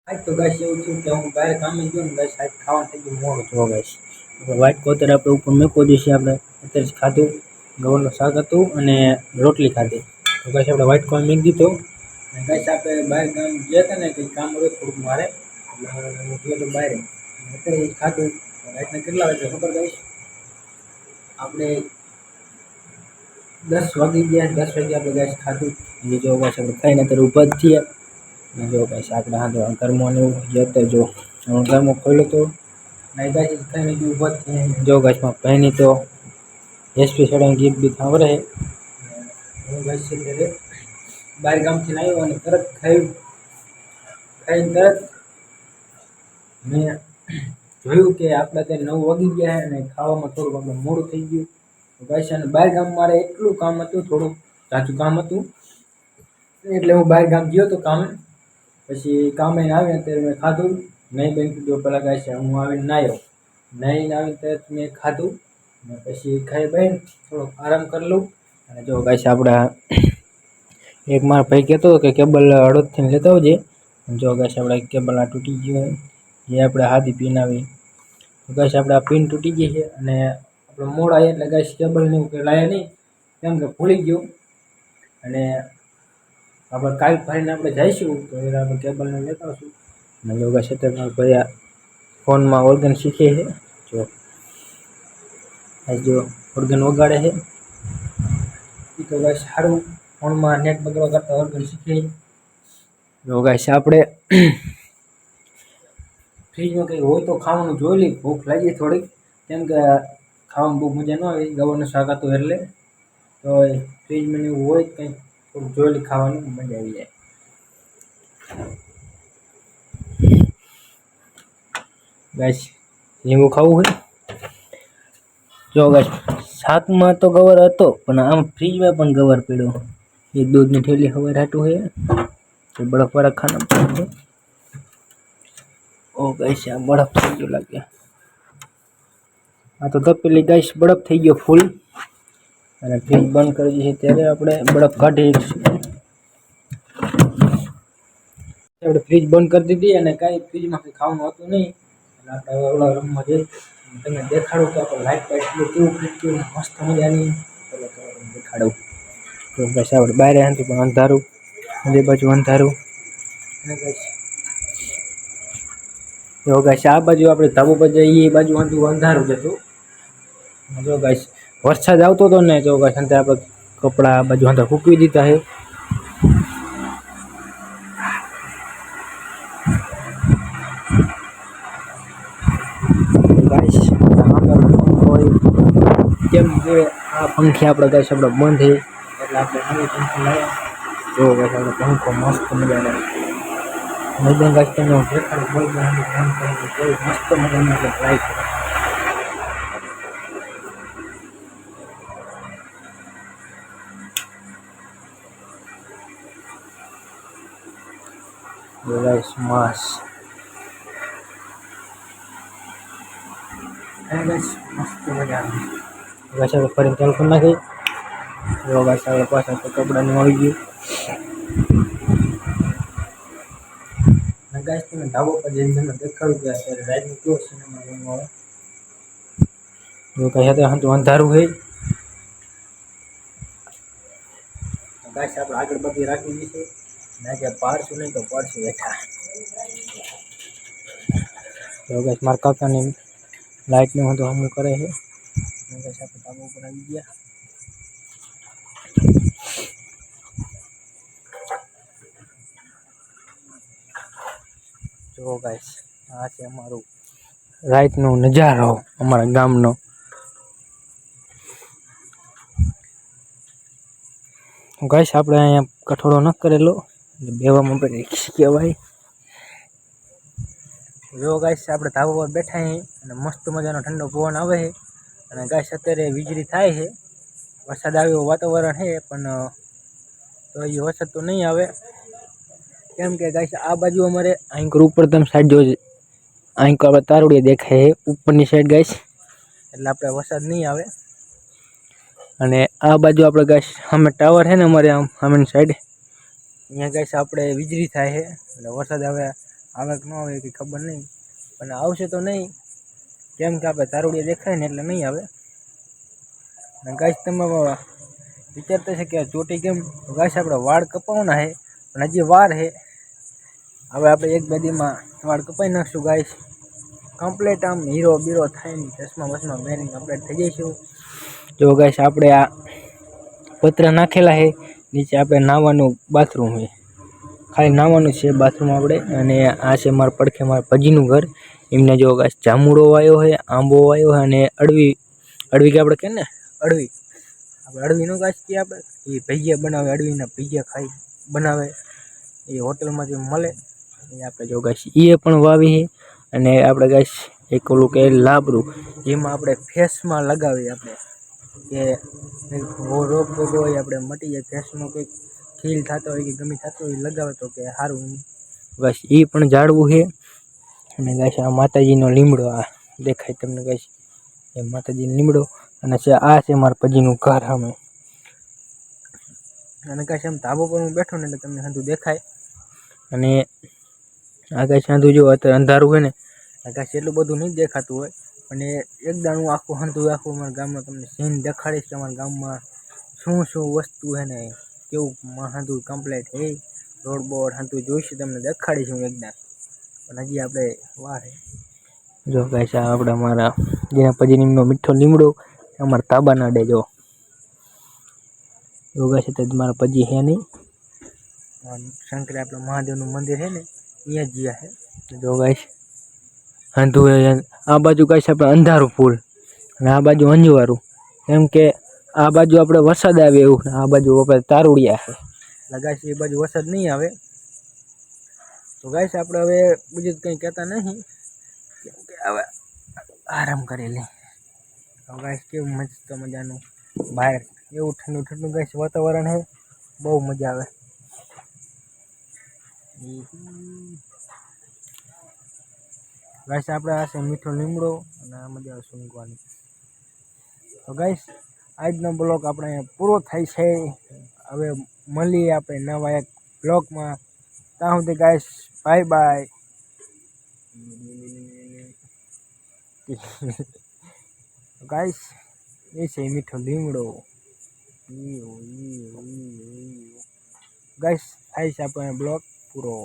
આજ તો ગાઈસ એવું થયું કે હું બહાર કામે ગયો ને ગાઈસ આજ ખાવાનું થઈ ગયું મોડું જો ગાઈસ. વ્હાઈટ કોતર આપણે ઉપર મૂકો છે આપણે અત્યારે જ ખાધું. ગવરનું શાક હતું અને રોટલી ખાધી. તો ગાઈસ આપણે વ્હાઈટ કોર્ન મૂકી દીધો. અને ગાઈસ આપણે બહાર ગામ ગયા હતા ને કંઈક કામ હતું થોડુંક મારે. એટલે હું ગયો તો બહાર. અત્યારે જ ખાધું. રાતના કેટલા વાગ્યા ખબર ગાઈસ? આપણે 10 વાગી ગયા. 10 વાગે આપણે ગાઈસ ખાધું. અને જો ગાઈસ આપણે ખાઈને અત્યારે ઊભા જ છીએ. અને જો ગાઈસ આપણે હા ઘરમાં ને એવું જે અત્યારે જો ઘરમાં ખોલ્યો તો નહીં ગાઈસ ખાઈને ઊભા જ થયા. જો ગાઈસ મારા ભાઈની તો એસપી સડાઈને ગીત બીત સાંભળે છે. હું ગાઈસ અત્યારે બહાર ગામથી આવ્યો અને તરત ખાઈને તરત મેં જોયું કે આપણે અત્યારે 9 વાગી ગયા અને ખાવામાં થોડુંક આપણે મોડું થઈ ગયું. તો ગાઈસ અને બહાર ગામ મારે એટલું કામ હતું, થોડુંક ઝાઝું કામ હતું. એટલે હું બહાર ગામ ગયો તો કામે. પછી કામે આવીને અત્યારે મેં ખાધું. નહીં બેન કીધું પેલા ગાઈસ હું આવીને નાહ્યો. નાહીને આવીને તરત મેં ખાધું. અને પછી ખાઈ બાઈને થોડોક આરામ કરી લઉં. અને જો ગાઈસ આપણે એક મારા ભાઈ કહેતો હતો કે કેબલ હળવદથી લેતા આવજે. જો ગાઈસ આપણે કેબલ આ તૂટી ગયો છે. એ આપણે હાથી પિન આવી. તો ગાઈસ આપણે આ પિન તૂટી ગઈ છે અને આપણે મોડા આવ્યા એટલે ગાઈસ કેબલ ને એવું કંઈ લાયા નહીં. કેમ કે ભૂલી ગયો. અને આપણે કાલ ફરીને આપણે જઈશું તો એ આપણે કેબલને લેતા આવશું. અને જો ગાઈસ અત્યારે મારા ભાઈ આ ફોનમાં ઓર્ગન શીખે છે. જો ઓર્ગન વગાડે છે. એ તો ગાઈસ સારું ફોનમાં નેટ બગડવા કરતાં ઓર્ગન શીખે. જો ગાઈસ આપણે ફ્રીજમાં કંઈ હોય તો ખાવાનું જોઈ લઈ. ભૂખ લાગી થોડીક. કેમ કે ખાવામાં બહુ મજા ન આવી. ગવારનું શાક હતું એટલે. તો ફ્રીજમાં એવું હોય કંઈક થોડુંક જોઈ લઈ ખાવાનું મજા આવી જાય. ગાઈસ લીંબુ ખાવું હોય. જો ગાઈસ શાકમાં તો ગવાર હતો પણ આમ ફ્રીજમાં પણ ગવાર પડ્યો. એ દૂધની થેલી હવાર હાટું છે. એ બરફવાળા ખાના પડે. ઓ ગાઈસ આ બરફ થઈ ગયો લાગે. આ તો તપેલી ગાઈસ બરફ થઈ ગયો ફૂલ. અને ફ્રીજ બંધ કરી દીધી ત્યારે આપણે બરફ કાઢી આપણે ફ્રીજ બંધ કરી દીધી અને કાંઈ ફ્રીજમાં કંઈ ખાવાનું હતું નહીં. એટલે આપણે ઓલા રૂમમાં જઈ તમને દેખાડું કે આપણે લાઇટ બાઇટ કેવું ફ્રીજ કેવું મસ્ત મજાની દેખાડું. તો બસ આપણે બહાર આવીએ પણ અંધારું બધી બાજુ અંધારું. અને ગાઈસ જો ગાઈસ આ બાજુ આપણે ધાબા પર જઈએ એ બાજુ અંધારું જ હતું. જો ગાઈસ વરસાદ આવતો હતો ને જો ગાઈસ અંદર આપણે કપડાં આ બાજુ અંદર સૂકવી દીધા છે. ગાઈસ કેમ કે આ પંખી આપણે ગાઈસ આપણે બંધ છે એટલે આપણે નવી પંખી લાવ્યા. જો ગાઈસ આપણે પંખો મસ્ત મજાનો મજા ગાઈસ તમને હું દેખાડું મસ્ત મજાનો આપણે ટ્રાય કરો. ગાઈસ મસ્ત ગાઈસ મસ્ત મજાનું ગાઈસ આપણે ફરી ચાલુ કરી નાખી. જો ગાઈસ આપણે પાછા તો કપડાનું આવી ગયું. અને ગાઈસ તમે ધાબા પર જઈને તમને દેખાડું કે અત્યારે રાતનું કેવો સિનેમા જોવા આવે. જો ગાઈસ અત્યારે તો અંધારું છે. ગાઈસ આપણે આગળ બધી રાખી દીધી ને કે પાડશું નહીં તો પડશું બેઠા. તો ગાઈસ મારા કાકાની લાઇટનું હું તો હમું કરે છે. ગાઈસ આપણે ધાબા ઉપર આવી ગયા. જો ગાઈસ આ છે અમારું રાતનો નજારો અમારા ગામનો. ગાઈસ આપણે અહીંયા કઠોળો ન કરેલો એટલે બેવામાં આપણે કહેવાય. જો ગાઈસ આપણે ધાબા પર બેઠા છીએ અને મસ્ત મજાનો ઠંડો પવન આવે છે. અને ગાઈસ અત્યારે વીજળી થાય છે. વરસાદ આવ્યો વાતાવરણ છે પણ તો એ વરસાદ તો નહીં આવે. કેમ કે ગાઈસ આ બાજુ અમારે આંકર ઉપર તમે સાઈડ જોજો. આંકર આપણે તારુડિયા દેખાય છે ઉપરની સાઈડ ગાઈસ. એટલે આપણે વરસાદ નહીં આવે. અને આ બાજુ આપણે ગાઈસ સામે ટાવર છે ને અમારે આમ સામેની સાઈડ અહીંયા ગાઈસ આપણે વીજળી થાય છે એટલે વરસાદ આવે આવે કે ન આવે એ ખબર નહીં, પણ આવશે તો નહીં, કેમ કે આપણે તારુડિયા દેખાય ને એટલે નહીં આવે. અને ગાઈસ તમે વિચારતા છે કે ચોટી કેમ? તો ગાઈસ આપણે વાળ કપાવવાના છે, પણ હજી વાર છે. હવે આપણે એક બેદીમાં વાળ કપાઈ નાખશું ગાઈસ, કમ્પ્લીટ આમ હીરો બીરો થઈને ચશ્મા બસમાં પહેરીને કમ્પ્લીટ થઈ જઈશું. જો ગાઈસ આપણે આ પતરા નાખેલા છે, નીચે આપણે નાવાનું બાથરૂમ છે, ખાલી નાવાનું છે બાથરૂમ આપણે. અને આ છે મારા પડખે મારા પજીનું ઘર. એમને જો ગાઈસ જામુડો વાયો છે, આંબો વાયો છે, અને અડવી કે આપણે કે ને અડવી, આપણે અડવીનો ગાઈસ કે આપણે એ ભજીયા બનાવે, અડવીના ભજીયા ખાઈ બનાવે, એ હોટલમાંથી મળે એ આપણે જો ગાઈસ એ પણ વાવી છે. અને આપણે ગાઈસ એક ઓલું કે લાબરું, એમાં આપણે ફેસમાં લગાવીએ આપણે કે રોગ ભોગો હોય આપણે મટી જાય, ફેસમાં કંઈક ખીલ થતો હોય કે ગમે થતો હોય લગાવે તો કે સારું. ગાઈસ એ પણ ઝાડવું છે. અને ગાઈસ આ માતાજીનો લીમડો આ દેખાય તમને ગાઈસ, એ માતાજીનો લીમડો. અને આ છે મારા પજીનું ઘર સામે. અને ગાઈસ આમ ધાબો પર હું બેઠો ને એટલે તમને સાંધું દેખાય. અને આ ગાઈસ સાંધું જો અત્યારે અંધારું હોય ને, આ ગાઈસ એટલું બધું નહીં દેખાતું હોય, અને એક દાણું આખું સાંધું આખું અમારા ગામમાં તમને સીન દેખાડીશ કે અમારા ગામમાં શું શું વસ્તુ છે ને કેવું સાંધું કમ્પ્લીટ છે. રોડ બોર્ડ સાંધું જોઈશું તમને દેખાડીશ હું એકદમ, પણ હજી આપણે વાર છે. જો ગાઈસ આ આપણે અમારા જેના પજીનો મીઠો લીમડો અમારા તાબાના અડે જો યોગા છે. તો મારા પજી હે નહીં, શંકરે આપણે મહાદેવનું મંદિર છે ને અહીંયા જ જ્યાં છે. જો ગાઈસ અંધું આ બાજુ ગાઈસ આપણે અંધારું ફૂલ, અને આ બાજુ અંજવાળું, કેમ કે આ બાજુ આપણે વરસાદ આવે એવું, આ બાજુ આપણે તારુડિયા છે એટલે ગાઈસ એ બાજુ વરસાદ નહીં આવે. તો ગાઈસ આપણે હવે બીજું કંઈ કહેતા નહીં, કેમ કે હવે આરામ કરી લે. તો ગાઈસ કેવું મસ્ત મજાનું બહાર એવું ઠંડુ ઠંડુ ગાઈસ વાતાવરણ છે, બહુ મજા આવે. ગાઈસ આપણે આ છે મીઠો લીમડો, અને આ મજા આવે સૂંઘવાની. તો ગાઈસ આજનો બ્લોગ આપણે પૂરો થાય છે. હવે મળીએ આપણે નવા એક બ્લોગમાં. ત્યાં સુધી ગાઈસ બાય બાય. ગાઈસ એ છે મીઠો લીમડો. ગાઈસ થાય છે આપણે બ્લોગ પૂરો.